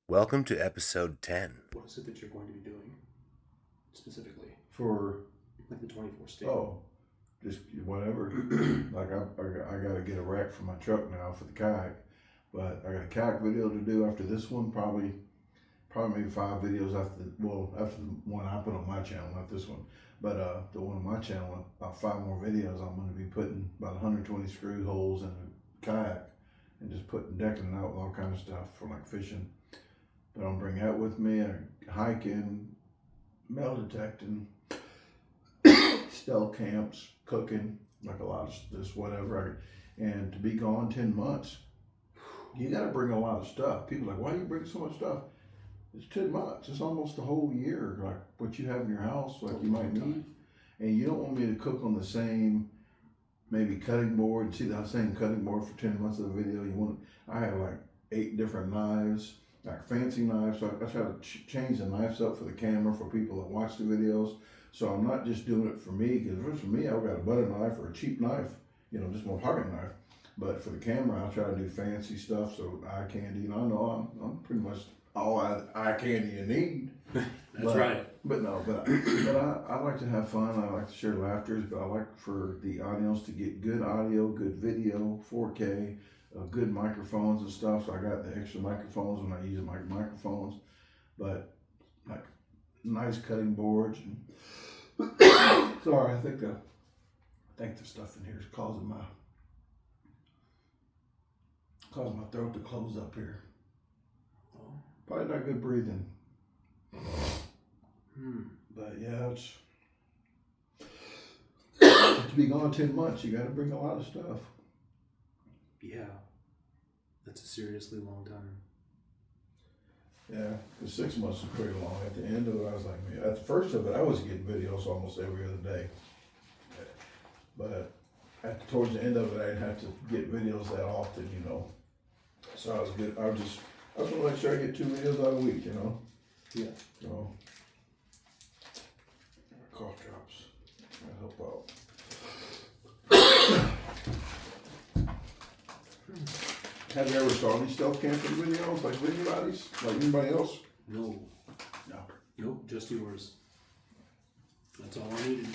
Welcome to episode 10. What is it that you're going to be doing specifically? For Like the 24 state? just whatever. Like I got to get a rack for my truck now for the kayak, but I got a kayak video to do after this one. Probably maybe 5 videos after the one I put on my channel, not this one, but the one on my channel, about 5 more videos. I'm going to be putting about 120 screw holes in the kayak and just decking it out with all kinds of stuff for like fishing. But I'm bring that with me, hiking, metal detecting, stealth camps, cooking, like a lot of this whatever. And to be gone 10 months, you got to bring a lot of stuff. People are like, why do you bring so much stuff? It's 10 months. It's almost the whole year, like what you have in your house, like you might need. And you don't want me to cook on the same, maybe cutting board, and see that same cutting board for 10 months of the video. I have like 8 different knives, like fancy knives. So I try to change the knives up for the camera for people that watch the videos. So I'm not just doing it for me, because if it's for me, I've got a butter knife or a cheap knife, just my pocket knife. But for the camera, I try to do fancy stuff, so eye candy. And I know I'm pretty much all eye candy you need. That's right. But I like to have fun. I like to share laughters, but I like for the audience to get good audio, good video, 4K, good microphones and stuff. So I got the extra microphones when I use my microphones, but like nice cutting boards. And sorry, I think the stuff in here is causing my throat to close up here. Probably not good breathing. But yeah, it's to be gone 10 months. You got to bring a lot of stuff. Yeah, that's a seriously long time. Yeah, because 6 months is pretty long. At the end of it, I was like, man, at the first of it, I was getting videos almost every other day. But towards the end of it, I didn't have to get videos that often, So I was good. I just want to make sure I get 2 videos out a week, Yeah. So, cough drops. That'll help out. Have you ever saw any stealth camping videos like anybody's, like anybody else? No. Nope, just yours. That's all I needed.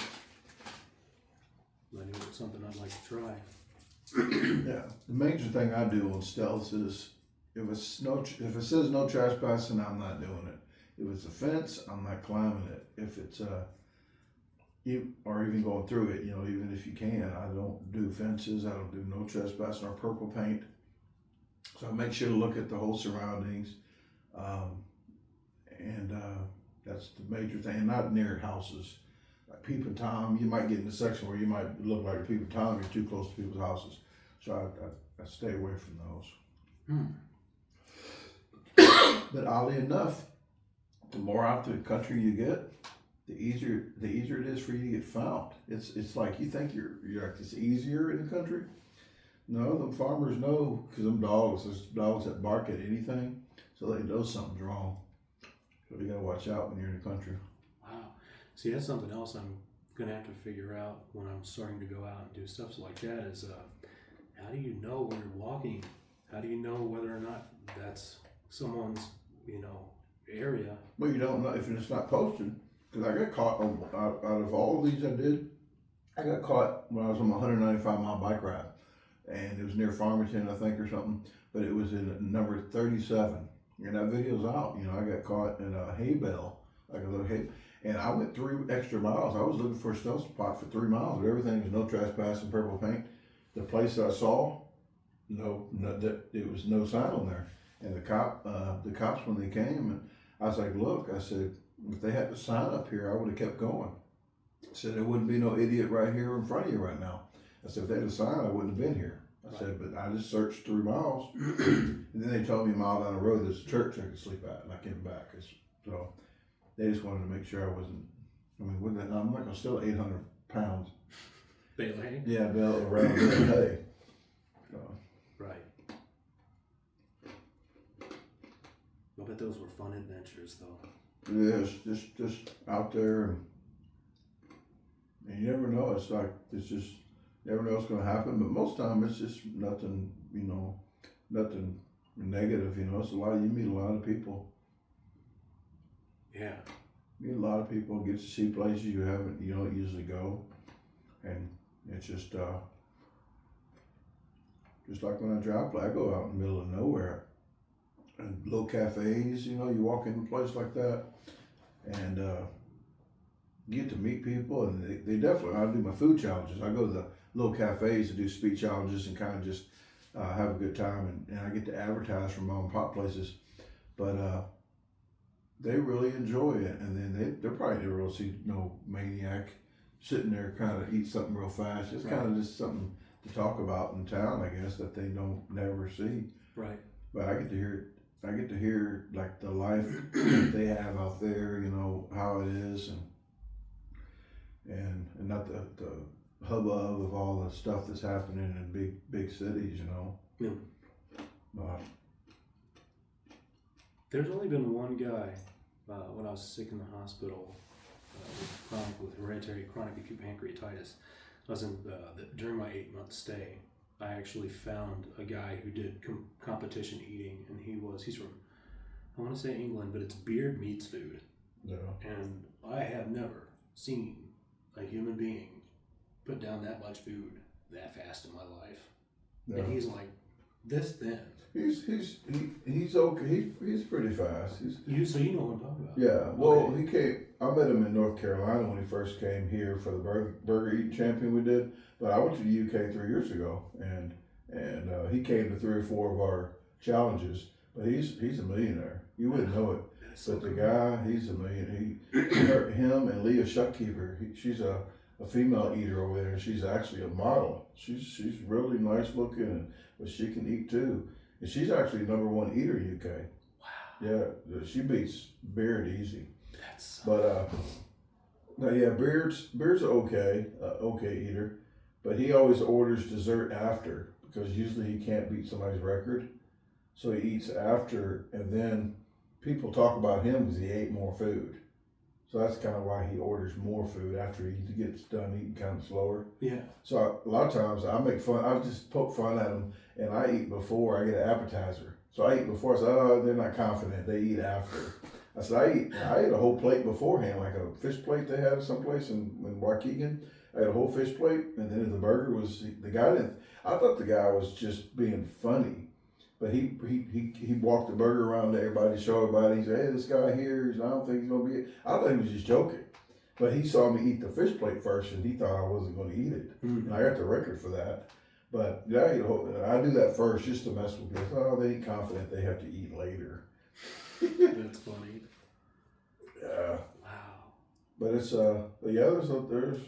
I knew it was something I'd like to try. Yeah. The major thing I do on stealth is if it says no trespassing, I'm not doing it. If it's a fence, I'm not climbing it. If it's or even going through it, even if you can, I don't do fences. I don't do no trespassing or purple paint. So I make sure to look at the whole surroundings, and that's the major thing. Not near houses, like peeping Tom. You might get in the section where you might look like a peeping Tom. You're too close to people's houses, so I stay away from those. But oddly enough, the more out the country you get, the easier it is for you to get found. It's like you think you're like it's easier in the country. No, the farmers know, because there's dogs that bark at anything, so they know something's wrong. So you gotta watch out when you're in the country. Wow. See, that's something else I'm gonna have to figure out when I'm starting to go out and do stuff like that is how do you know when you're walking? How do you know whether or not that's someone's, area? Well, you don't know if it's not posted, because I got caught out of all of these I did. I got caught when I was on my 195-mile bike ride, and it was near Farmington, I think, or something. But it was in number 37, and that video's out. I got caught in a hay bale, like a little hay, and I went 3 extra miles. I was looking for a stealth spot for 3 miles, but everything was no trespassing, purple paint. The place that I saw, it was no sign on there. And the cops when they came, and I was like, look, I said, if they had the sign up here, I would have kept going. I said, there wouldn't be no idiot right here in front of you right now. I said, if they had a sign, I wouldn't have been here. I said, but I just searched 3 miles. And then they told me a mile down the road, there's a church I could sleep at, and I came back. So they just wanted to make sure I wasn't, I'm not going to steal 800 pounds. Bale of hay? Yeah, around bale of hay. So. Right. I bet those were fun adventures, though. Yeah, just out there, and you never know. It's just never know what's going to happen. But most time it's just nothing, nothing negative. You know, it's a lot. You meet a lot of people. Yeah. Meet a lot of people. Get to see places you don't usually go, and it's just like when I drive. I go out in the middle of nowhere, and little cafes. You know, you walk in a place like that, and get to meet people, and they definitely. I do my food challenges. I go to the little cafes to do speed challenges and kind of just have a good time, and I get to advertise for mom and pop places, but they really enjoy it, and then they're probably never will see no maniac sitting there kind of eat something real fast. It's kind of just something to talk about in town, I guess, that they don't never see. Right. But I get to hear like the life that they have out there, you know, how it is, and not the hubbub of all the stuff that's happening in big cities, you know. Yeah. There's only been one guy when I was sick in the hospital with hereditary chronic acute pancreatitis. I was during my 8-month stay. I actually found a guy who did competition eating, and he's from, I want to say England, but it's beard meats food. Yeah. And I have never seen a human being put down that much food that fast in my life. Yeah. And he's like this thin. He's okay. He's pretty fast. So you know what I'm talking about. Yeah. Well, Okay. he came. I met him in North Carolina when he first came here for the burger eating champion we did. But I went to the UK 3 years ago, and he came to 3 or 4 of our challenges. But he's a millionaire. You wouldn't know it. So But the cool. guy, he's a millionaire. Him and Leah Shuckkeeper. She's a female eater over there. She's actually a model. She's really nice looking, but she can eat too. And she's actually #1 eater in UK. Wow. Yeah, she beats Beard easy. That's But yeah, Beard's okay eater, but he always orders dessert after because usually he can't beat somebody's record, so he eats after, and then people talk about him because he ate more food. So that's kind of why he orders more food after he gets done eating kind of slower. yeah. So a lot of times I make fun, I just poke fun at them, and I eat before I get an appetizer. So I eat before. I say, oh, they're not confident. They eat after. I said, I ate a whole plate beforehand, like a fish plate they had someplace in Waukegan. I had a whole fish plate, and then the burger was, the guy didn't, I thought the guy was just being funny. But he walked the burger around to everybody, show everybody. He said, hey, this guy here, I don't think he's going to be it. I thought he was just joking. But he saw me eat the fish plate first, and he thought I wasn't going to eat it. And I got the record for that. But yeah, I do that first just to mess with people. Oh, they ain't confident they have to eat later. That's funny. Yeah. Wow. But it's there's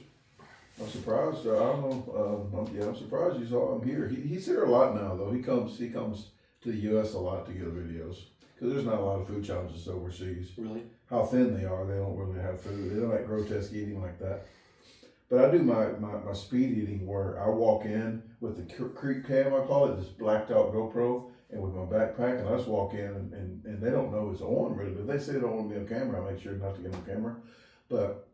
I'm surprised. I don't know. I'm surprised you saw him here. He's here a lot now though. He comes to the U.S. a lot to get videos because there's not a lot of food challenges overseas. Really? How thin they are, they don't really have food. They don't like grotesque eating like that. But I do my speed eating where I walk in with the creep cam, I call it, this blacked out GoPro, and with my backpack, and I just walk in, and they don't know it's on really. But if they say they don't want to be on camera, I make sure not to get on camera. But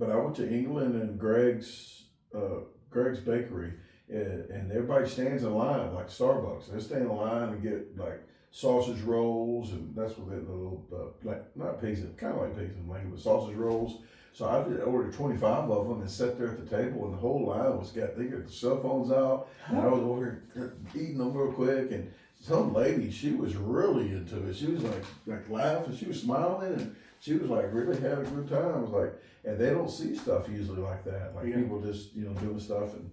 I went to England and Greg's Bakery, and everybody stands in line like Starbucks. They stand in line and get like sausage rolls, and that's what the little like not pigs, kind of like pigs and blanket, but sausage rolls. So I did order 25 of them and sat there at the table, and the whole line was they got the cell phones out, and I was eating them real quick. And some lady, she was really into it. She was like laughing, she was smiling, and she was like really having a good time. I was like, and they don't see stuff usually like that, like people just doing stuff, and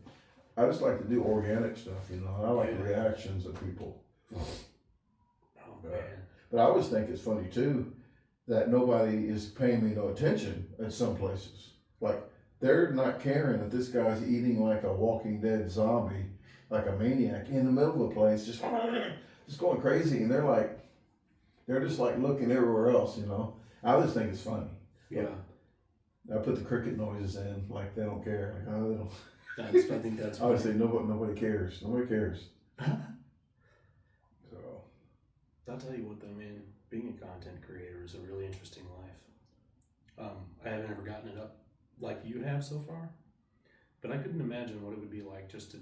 I just like to do organic stuff, I like the reactions of people. Oh man. But I always think it's funny too that nobody is paying me no attention at some places. Like they're not caring that this guy's eating like a Walking Dead zombie, like a maniac in the middle of the place, just going crazy, and they're just like looking everywhere else, I just think it's funny. Yeah. I put the cricket noises in, like they don't care. Like, oh, they don't. I think that's I would say nobody cares. Nobody cares. So I'll tell you what though, man, being a content creator is a really interesting life. I haven't ever gotten it up like you have so far, but I couldn't imagine what it would be like just to,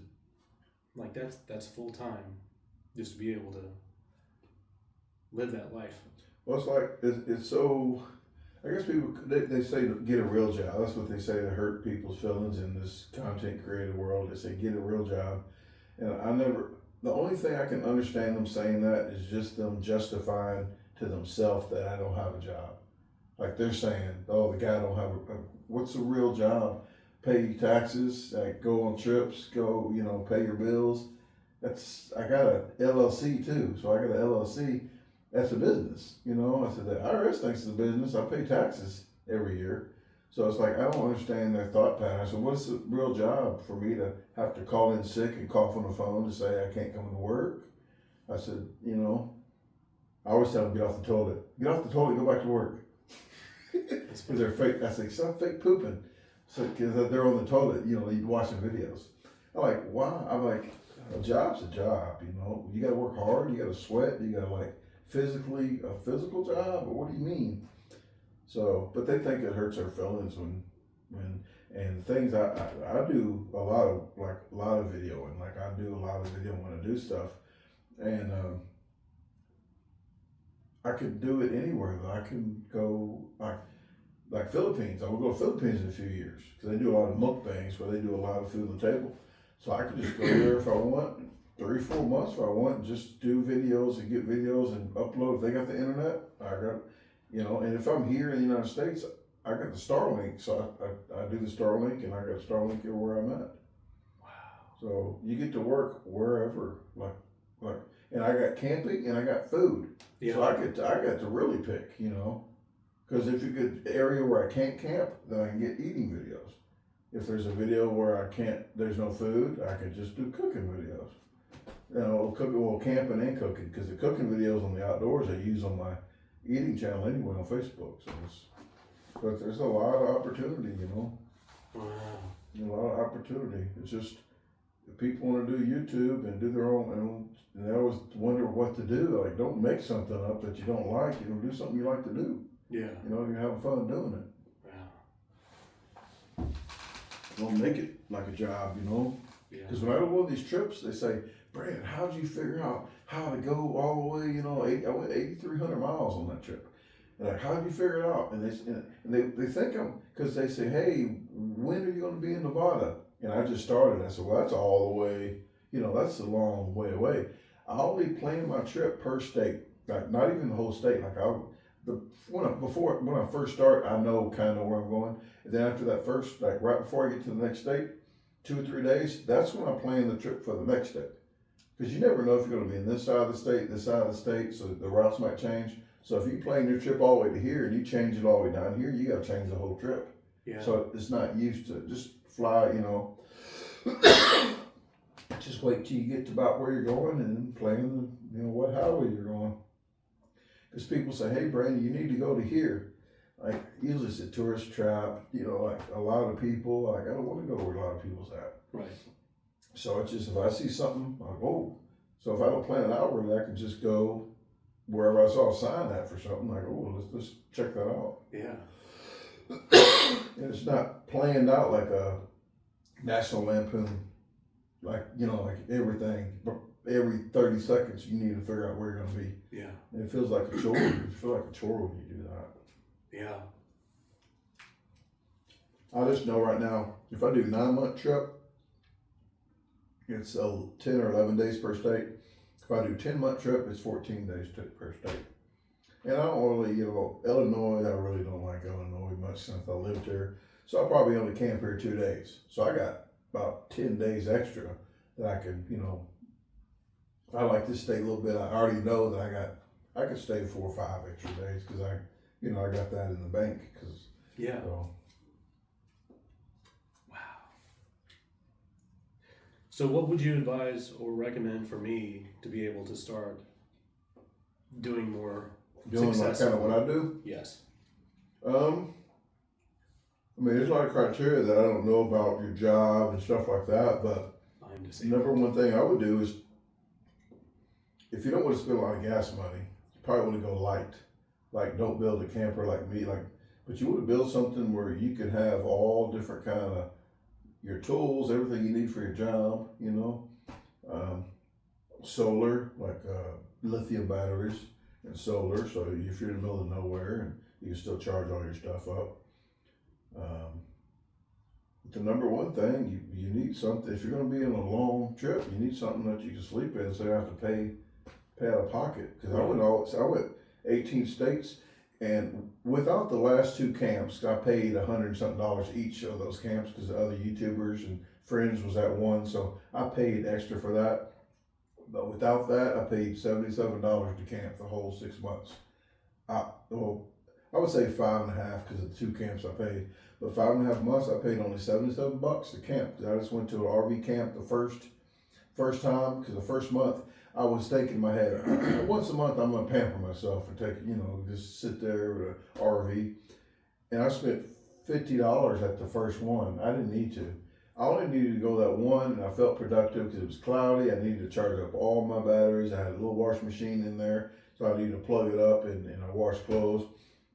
like that's full time, just to be able to live that life. Well, it's like, it's so, I guess people, they say to get a real job. That's what they say to hurt people's feelings in this content creator world. They say get a real job. And the only thing I can understand them saying that is just them justifying to themselves that I don't have a job. Like they're saying, oh, the guy don't have what's a real job? Pay your taxes, like go on trips, go, pay your bills. I got a LLC too. So I got an LLC. That's a business, I said the IRS thinks it's a business. I pay taxes every year. So it's like, I don't understand their thought pattern. I said, what's the real job for me to have to call in sick and cough on the phone to say I can't come to work? I said, I always tell them, get off the toilet. Get off the toilet, go back to work. Because they're fake. I say, stop fake pooping. So, because they're on the toilet, watching videos. I'm like, why? I'm like, a job's a job, You got to work hard, you got to sweat, you got to a physical job, or what do you mean? So, but they think it hurts their feelings and things I do a lot of videoing, I do a lot of video when I do stuff, and I could do it anywhere though. I can go like Philippines. I will go to Philippines in a few years because they do a lot of mukbangs where they do a lot of food on the table. So I could just go there if I want. 3-4 months if I want, and just do videos and get videos and upload. If they got the internet, I got, and if I'm here in the United States, I got the Starlink, so I do the Starlink, and I got Starlink here where I'm at. Wow. So you get to work wherever, and I got camping and I got food. Yeah. So I got to really pick, because if you get an area where I can't camp, then I can get eating videos. If there's a video where there's no food, I can just do cooking videos. Camping and cooking, because the cooking videos on the outdoors I use on my eating channel anyway on Facebook. But there's a lot of opportunity, Wow. A lot of opportunity. It's just if people want to do YouTube and do their own, and they always wonder what to do. Like, don't make something up that you don't like. Do something you like to do. Yeah. You're having fun doing it. Wow. Don't make it like a job, Yeah. Because when I go on these trips, they say, Brad, how'd you figure out how to go all the way, I went 8,300 miles on that trip. And like, how'd you figure it out? And they think because they say, hey, when are you going to be in Nevada? And I just started. I said, well, that's all the way, that's a long way away. I only plan my trip per state, like not even the whole state. Like when I first start, I know kind of where I'm going. And then after that first, right before I get to the next state, 2 or 3 days, that's when I plan the trip for the next state. Because you never know if you're going to be in this side of the state, so the routes might change. So if you plan your trip all the way to here and you change it all the way down here, you got to change the whole trip. Yeah. So it's not used to just fly, Just wait till you get to about where you're going and plan, what highway you're going. Because people say, hey, Brandon, you need to go to here. Like, usually it's a tourist trap, like a lot of people, I don't want to go where a lot of people's at. Right. So it's just, if I see something, I go. So if I don't plan it outwardly, I can just go wherever I saw a sign at for something, like, let's check that out. Yeah. And it's not planned out like a National Lampoon, like everything, every 30 seconds you need to figure out where you're going to be. Yeah. And it feels like a chore. You feel like a chore when you do that. Yeah. I just know right now, if I do a 9-month trip, it's 10 or 11 days per state. If I do 10-month trip, it's 14 days per state. And I don't really, Illinois, I really don't like Illinois much since I lived here. So I'll probably only camp here 2 days. So I got about 10 days extra that I can, if I like to stay a little bit, I already know that I could stay 4 or 5 extra days because I got that in the bank. Yeah. So. So what would you advise or recommend for me to be able to start doing more Doing like kind of what I do? Yes. There's a lot of criteria that I don't know about your job and stuff like that, but number one thing I would do is, if you don't want to spend a lot of gas money, you probably want to go light. Like, don't build a camper like me, but you want to build something where you can have all different kind of your tools, everything you need for your job, solar, like lithium batteries, and solar. So if you're in the middle of nowhere, and you can still charge all your stuff up. The number one thing you need something. If you're going to be in a long trip, you need something that you can sleep in, so you have to pay out of pocket. Because I went 18 states, and without the last two camps, I paid $100 and something each of those camps because the other YouTubers and friends was at one, so I paid extra for that. But without that, I paid $77 to camp the whole 6 months. I would say 5.5 because of the two camps I paid. But 5.5 months, I paid only $77 to camp. I just went to an RV camp the first time, because the first month I was thinking in my head, once a month I'm gonna pamper myself and take, just sit there with an RV. And I spent $50 at the first one. I didn't need to. I only needed to go that one, and I felt productive because it was cloudy. I needed to charge up all my batteries. I had a little washing machine in there, so I needed to plug it up and I washed clothes.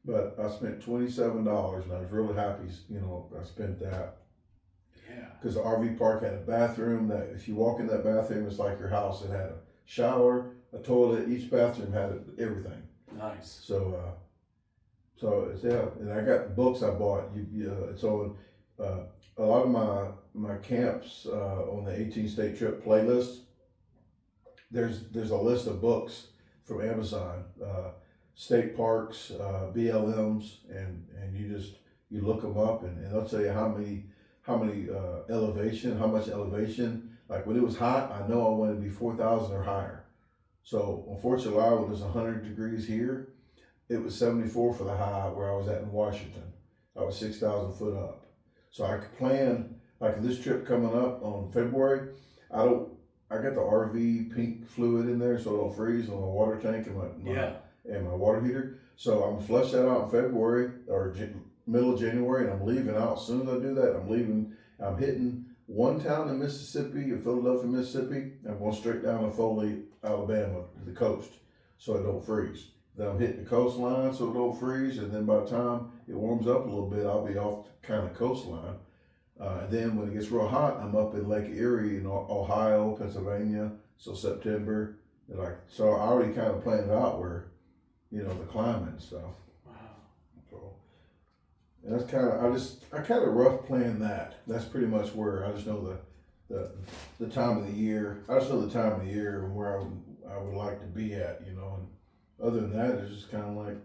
But I spent $27, and I was really happy, I spent that. Yeah. Because the RV park had a bathroom that if you walk in that bathroom, it's like your house. It had a shower, a toilet. Each bathroom had everything. Nice. So it's, yeah. And I got books I bought. It's on a lot of my camps on the 18 state trip playlist. There's a list of books from Amazon. State parks, BLMs, and you look them up, and they'll tell you how much elevation. Like when it was hot, I know I wanted to be 4,000 or higher. So on 4th of July, when it was 100 degrees here, it was 74 for the high where I was at in Washington. I was 6,000 foot up. So I could plan, like this trip coming up on February, I got the RV pink fluid in there so it don't freeze on my water tank and my water heater. So I'm gonna flush that out in February or middle of January, and I'm leaving out. As soon as I do that, I'm hitting one town in Mississippi, in Philadelphia, Mississippi. I'm going straight down to Foley, Alabama, the coast, so it don't freeze. Then I'm hitting the coastline so it don't freeze, and then by the time it warms up a little bit, I'll be off the kind of coastline. And then when it gets real hot, I'm up in Lake Erie in Ohio, Pennsylvania, so September. So I already kind of planned it out where, the climate and stuff. Wow. So, and that's I kind of rough plan that. That's pretty much where I just know the time of the year. I just know the time of the year and where I would like to be at, and other than that, it's just kind of like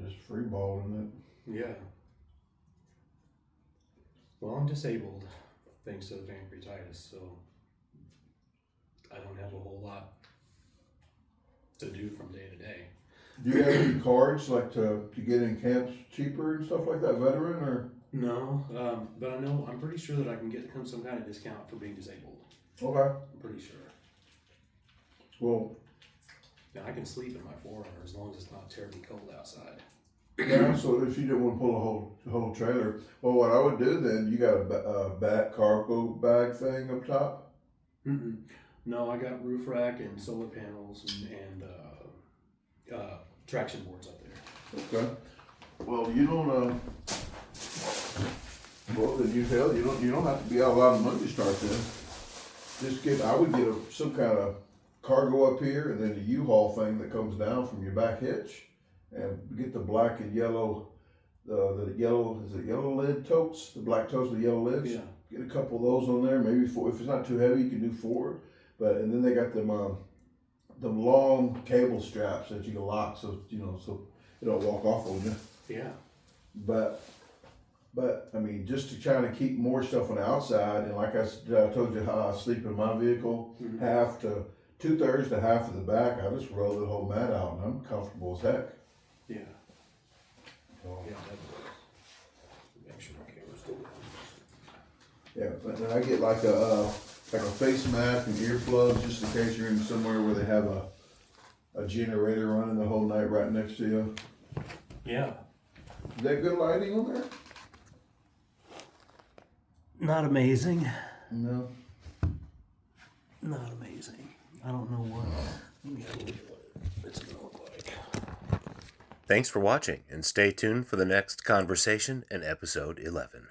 just free balling it. Yeah. Well, I'm disabled thanks to the pancreatitis, so I don't have a whole lot to do from day to day. Do you have any cards like to get in camps cheaper and stuff like that, veteran or? No, but I'm pretty sure that I can get some kind of discount for being disabled. Okay. I'm pretty sure. Well, Now I can sleep in my 4Runner as long as it's not terribly cold outside. yeah, so if you didn't want to pull a whole trailer, well, what I would do then, you got a cargo bag thing up top? Mm-mm. No, I got roof rack and solar panels and traction boards up there. Okay. Well, you don't. Well, then you don't have to be out a lot of money to start this. I would get some kind of cargo up here, and then a U-Haul thing that comes down from your back hitch, and get the black and yellow. The yellow, is it yellow lid totes? The black totes with yellow lids. Yeah. Get a couple of those on there. Maybe 4. If it's not too heavy, you can do 4. And then they got them long cable straps that you can lock so it don't walk off on you. Yeah. But I mean, just to try to keep more stuff on the outside, and like I told you how I sleep in my vehicle, Mm-hmm. half to 2/3 to half of the back, I just roll the whole mat out, and I'm comfortable as heck. Yeah. So, Yeah. Make sure my camera's still on. yeah, but then I get like a face mask and earplugs just in case you're in somewhere where they have a generator running the whole night right next to you. Yeah. Is that good lighting on there? Not amazing. No. Not amazing. I don't know what. Let me have a look at what it's gonna look like. Thanks for watching, and stay tuned for the next conversation in episode 11.